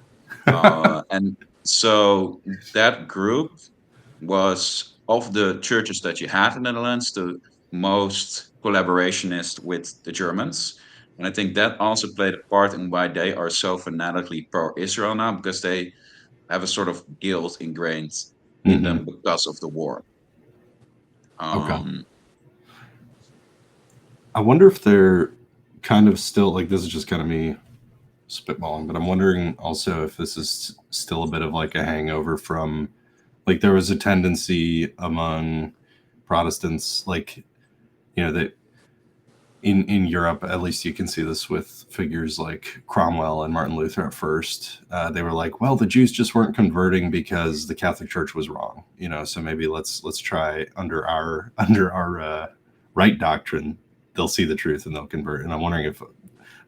And so that group was, of the churches that you have in the Netherlands, the most collaborationist with the Germans. And I think that also played a part in why they are so fanatically pro-Israel now, because they have a sort of guilt ingrained in them because of the war. Okay. Um, I wonder if they're kind of still like, this is just kind of me spitballing, but I'm wondering also if this is still a bit of like a hangover from, like, there was a tendency among Protestants, like, that in Europe, at least you can see this with figures like Cromwell and Martin Luther at first. They were like, well, the Jews just weren't converting because the Catholic Church was wrong, so maybe let's try under our right doctrine, they'll see the truth and they'll convert. And I'm wondering if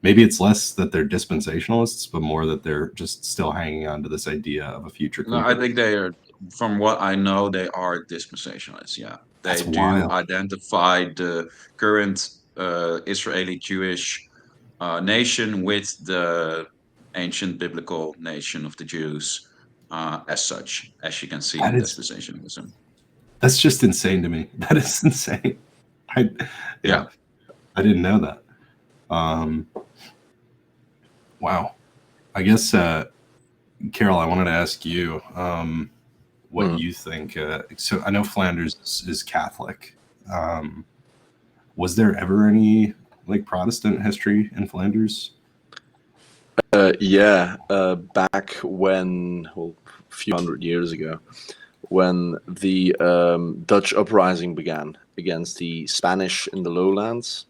maybe it's less that they're dispensationalists, but more that they're just still hanging on to this idea of a future no, I think conversion. they are, from what I know, they are dispensationalists. Yeah, they That's do wild. identify the current Israeli Jewish nation with the ancient biblical nation of the Jews as such, as you can see That in is dispensationalism. That's just insane to me. That is insane. I Yeah. I didn't know that. Wow. I guess Carol, I wanted to ask you what you think. So I know Flanders is Catholic. Was there ever any like Protestant history in Flanders? Back when, well, a few hundred years ago, when the Dutch uprising began against the Spanish in the lowlands,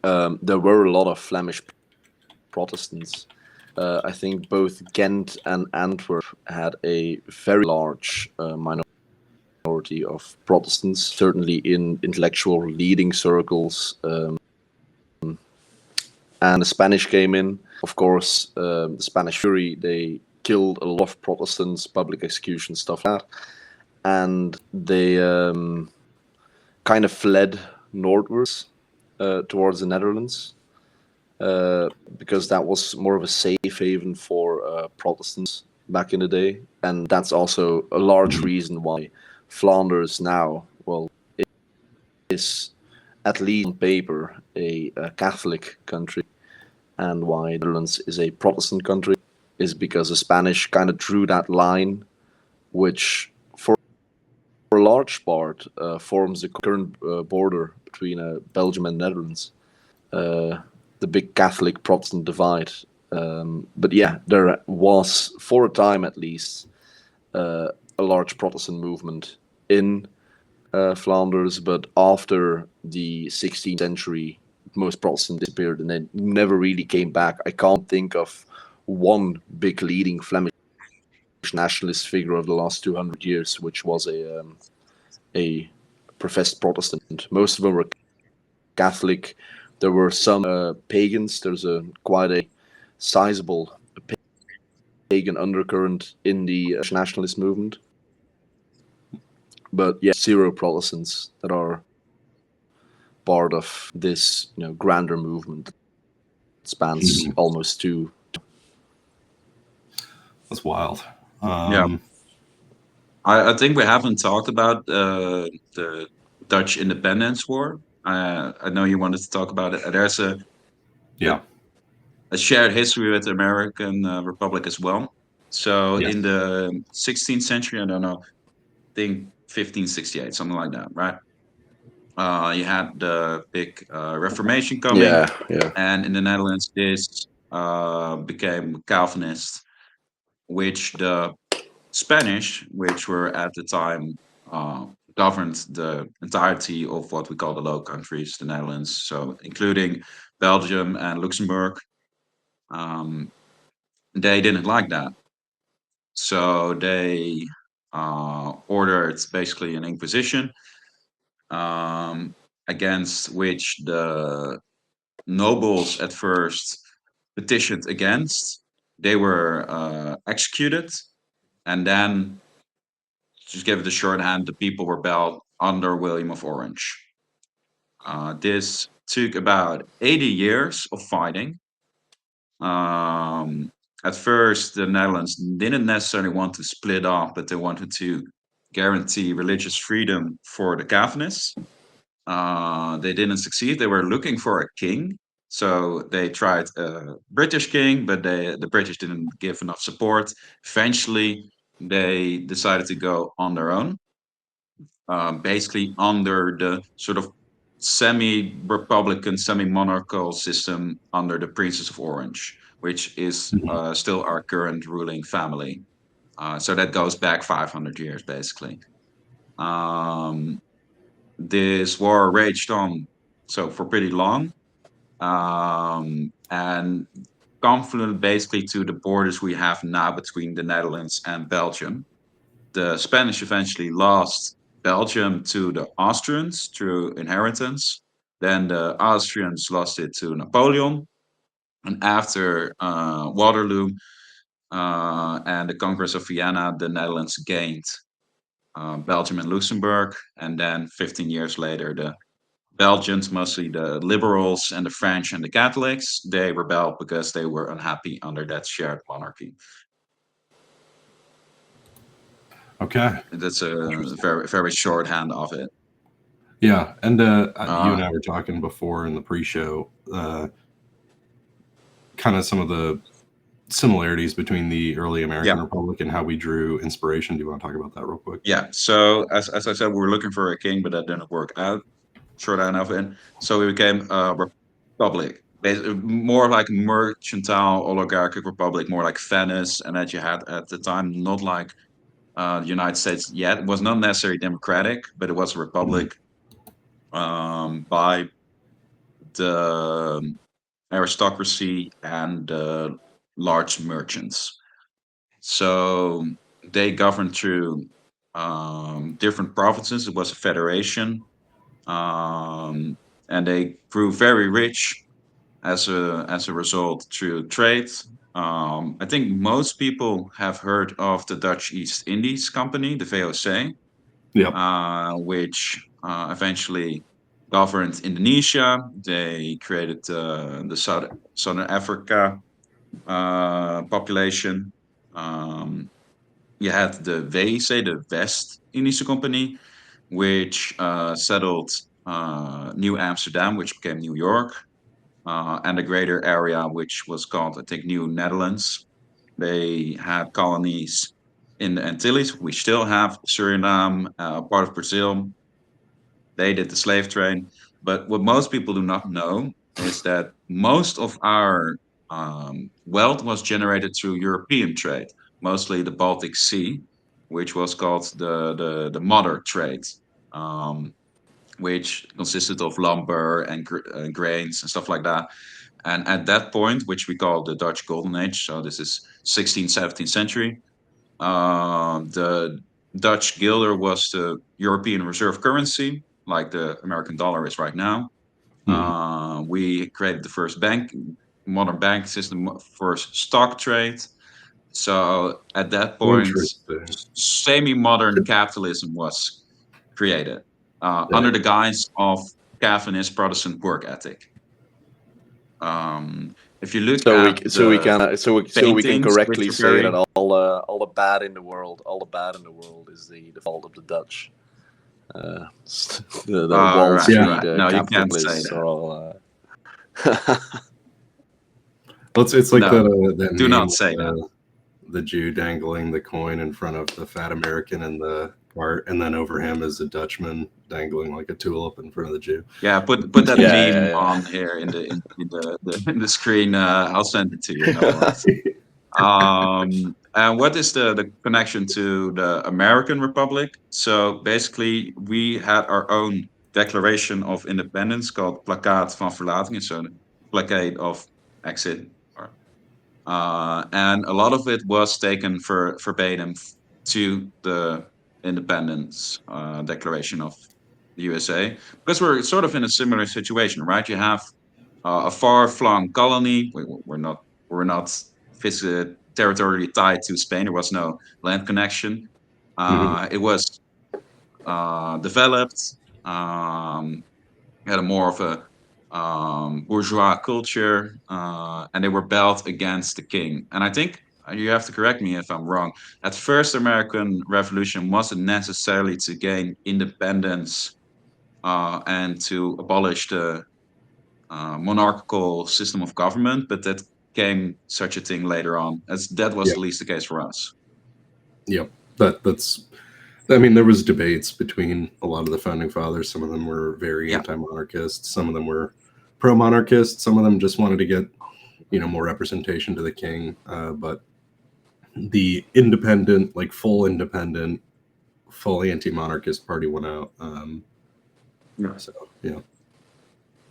there were a lot of Flemish Protestants. I think both Ghent and Antwerp had a very large minority of Protestants, certainly in intellectual leading circles. And the Spanish came in. Of course, the Spanish Fury, they killed a lot of Protestants, public execution, stuff like that. And they kind of fled northwards towards the Netherlands because that was more of a safe haven for Protestants back in the day. And that's also a large reason why Flanders now, well, is at least on paper a Catholic country, and why the Netherlands is a Protestant country is because the Spanish kind of drew that line, which for a large part forms the current border between Belgium and Netherlands, the big Catholic Protestant divide. But yeah, there was, for a time at least, a large Protestant movement in Flanders, but after the 16th century, most Protestants disappeared and then never really came back. I can't think of one big leading Flemish nationalist figure of the last 200 years, which was a professed Protestant. Most of them were Catholic. There were some pagans. There's quite a sizable pagan undercurrent in the nationalist movement. But yeah, zero Protestants that are part of this, grander movement that spans almost two. That's wild. Yeah. I think we haven't talked about the Dutch Independence War. I know you wanted to talk about it. There's Yeah. a shared history with the American Republic as well. So Yes. in the 16th century, I don't know, I think 1568, something like that, right? You had the big Reformation coming, Yeah. and in the Netherlands, this became Calvinist, which the Spanish, which were at the time governed the entirety of what we call the Low Countries, the Netherlands, so including Belgium and Luxembourg. They didn't like that, so they ordered basically an inquisition, against which the nobles at first petitioned against. They were executed, and then, just give it a shorthand, the people rebelled under William of Orange. This took about 80 years of fighting. At first, the Netherlands didn't necessarily want to split off, but they wanted to guarantee religious freedom for the Calvinists. They didn't succeed. They were looking for a king So they tried a British king, but the British didn't give enough support. Eventually, they decided to go on their own, basically under the sort of semi-republican, semi-monarchical system under the Princess of Orange, which is still our current ruling family. So that goes back 500 years, basically. Um, this war raged on so for pretty long, and confluent basically to the borders we have now between the Netherlands and Belgium. The Spanish eventually lost Belgium to the Austrians through inheritance. Then the Austrians lost it to Napoleon. And after Waterloo and the Congress of Vienna, the Netherlands gained Belgium and Luxembourg. And then 15 years later, the Belgians, mostly the liberals and the French and the Catholics, they rebelled because they were unhappy under that shared monarchy. Okay. That's a very, very shorthand of it. Yeah, and you and I were talking before in the pre-show, kind of some of the similarities between the early American Republic and how we drew inspiration. Do you want to talk about that real quick? Yeah. So as I said, we were looking for a king, but that didn't work out. Short enough in. So we became a republic, more like mercantile oligarchic republic, more like Venice, and that you had at the time, not like the United States yet. It was not necessarily democratic, but it was a republic by the aristocracy and large merchants. So they governed through different provinces. It was a federation, and they grew very rich as a result through trade. I think most people have heard of the Dutch East Indies Company, the VOC, which eventually governed Indonesia. They created the Southern Africa population. You had the WIC, the West Indische Company, which settled New Amsterdam, which became New York, and the greater area, which was called, I think, New Netherlands. They had colonies in the Antilles. We still have Suriname, part of Brazil. They did the slave trade. But what most people do not know is that most of our wealth was generated through European trade, mostly the Baltic Sea, which was called the mother trade, which consisted of lumber and grains and stuff like that. And at that point, which we call the Dutch Golden Age, so this is 16th, 17th century, the Dutch guilder was the European reserve currency, like the American dollar is right now. We created the first modern bank system, first stock trade. So at that point, semi-modern capitalism was created under the guise of Calvinist Protestant work ethic. If you look so we can correctly say that all the bad in the world is the fault of the Dutch. The Wall Street no, capitalists are all. It's like that do not say that. The Jew dangling the coin in front of the fat American in the cart, and then over him is a Dutchman dangling like a tulip in front of the Jew. Yeah, put that meme on here in the screen. I'll send it to you. No and what is the connection to the American Republic? So basically, we had our own Declaration of Independence called Plakkaat van Verlating, so the Placate of Exit. And a lot of it was taken verbatim to the Independence Declaration of the USA, because we're sort of in a similar situation, right? You have a far-flung colony. We're not physically territorially tied to Spain. There was no land connection. It was developed. Had a more of a bourgeois culture, and they were rebelled against the king. And I think you have to correct me if I'm wrong. At first, American Revolution wasn't necessarily to gain independence and to abolish the monarchical system of government, but that came such a thing later on, as that was Yeah. at least the case for us. Yep. That's. I mean, there was debates between a lot of the founding fathers. Some of them were very Yeah. anti-monarchist. Some of them were pro-monarchist. Some of them just wanted to get, more representation to the king. But the independent, like full independent, full anti-monarchist party went out. Yeah. So yeah.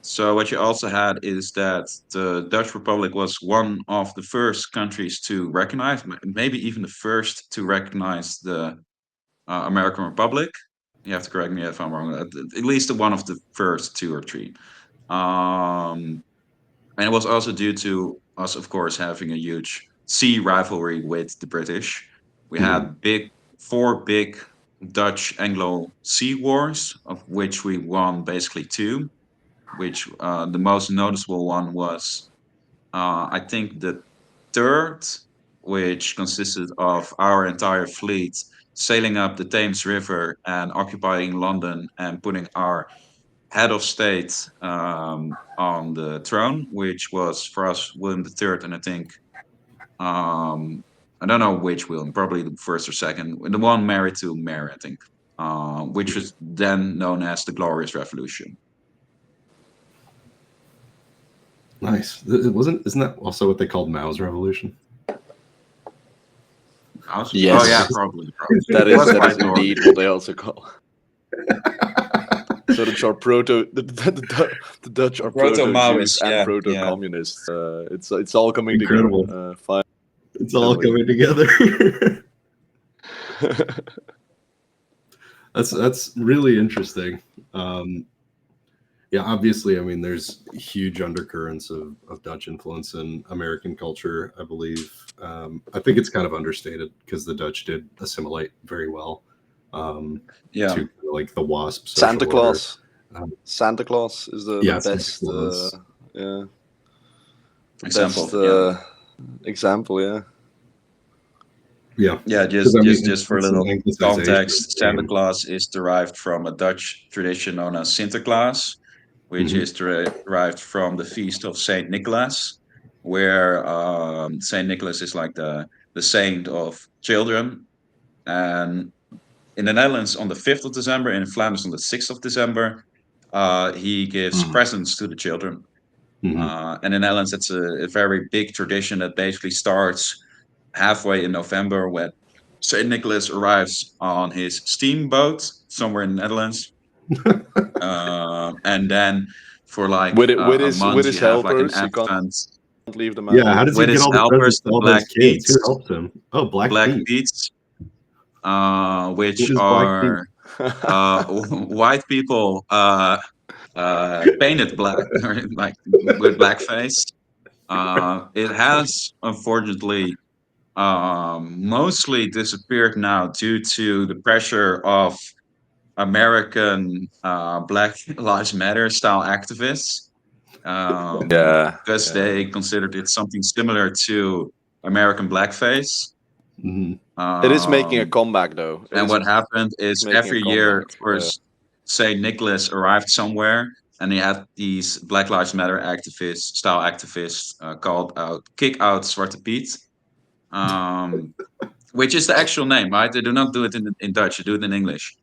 So what you also had is that the Dutch Republic was one of the first countries to recognize, maybe even the first to recognize the American Republic. You have to correct me if I'm wrong. At least one of the first two or three. And it was also due to us, of course, having a huge sea rivalry with the British. We had four big Dutch Anglo Sea Wars, of which we won basically two. Which the most noticeable one was, I think, the third, which consisted of our entire fleet sailing up the Thames River and occupying London and putting our head of state on the throne, which was for us William III, and I think I don't know which William, probably the first or second, the one married to Mary, I think, which was then known as the Glorious Revolution. Nice. Isn't that also what they called Mao's revolution? Yes. Oh yeah, probably. That It was is quite indeed what they also call. So the Dutch are Proto-Maoists, proto-Jews and yeah, proto-communists. It's all coming Incredible. together. Fine. It's all coming together. That's really interesting. Yeah, obviously, I mean, there's huge undercurrents of Dutch influence in American culture, I believe. I think it's kind of understated because the Dutch did assimilate very well to like the WASP social Santa order. Claus. Santa Claus is the best example, yeah. Yeah, just for a little context, Santa Claus is derived from a Dutch tradition known as Sinterklaas, which is derived from the feast of Saint Nicholas, where Saint Nicholas is like the saint of children. And in the Netherlands on the 5th of December, and in Flanders on the 6th of December, he gives presents to the children. And in the Netherlands, it's a very big tradition that basically starts halfway in November when Saint Nicholas arrives on his steamboat somewhere in the Netherlands. And then for like a month, you have like an advent. Leave them out. Yeah, how does he get all the presents to all those kids? Who helps him? Oh, Black Beats, which are white people painted black, like with blackface. It has unfortunately mostly disappeared now due to the pressure of American Black Lives Matter style activists. Because they considered it something similar to American blackface. It is making a comeback, though. And what happened is every year, of course, Saint Nicholas arrived somewhere, and he had these Black Lives Matter activists called out "Kick Out Zwarte Piet," which is the actual name, right? They do not do it in Dutch; they do it in English.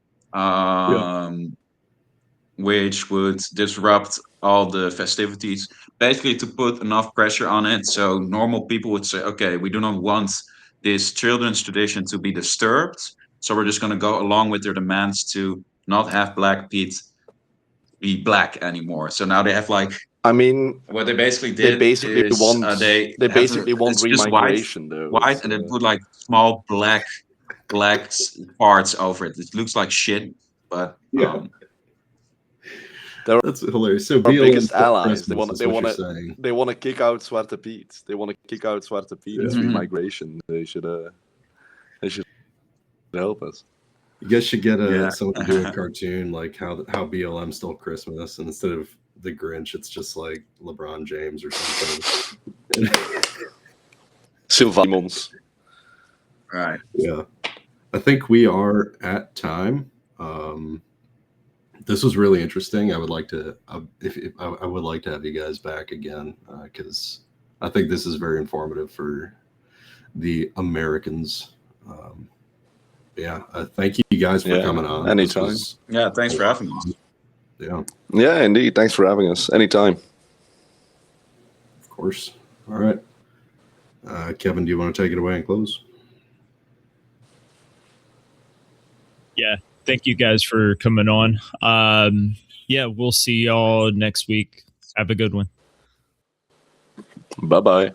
Which would disrupt all the festivities, basically to put enough pressure on it so normal people would say, okay, we do not want this children's tradition to be disturbed, so we're just going to go along with their demands to not have Black Pete be black anymore. So now they have like, I mean, what they basically did is they basically want remigration, though. White, and then put like small black parts over it. It looks like shit, but that's hilarious. So our biggest allies. They want to kick out Zwarte Piet. They want to kick out Zwarte Piet. It's remigration. They should help us. You guys should get someone to do a cartoon like how BLM stole Christmas, and instead of the Grinch, it's just like LeBron James or something. Sylvains. Right. Yeah. I think we are at time. This was really interesting. I would like to, I would like to have you guys back again because I think this is very informative for the Americans. Thank you guys for coming on. Anytime. Yeah, thanks for having us. Yeah, Yeah, indeed. Thanks for having us. Anytime. of course. All right. Kevin, do you want to take it away and close? Yeah. Thank you guys for coming on. We'll see y'all next week. Have a good one. Bye-bye.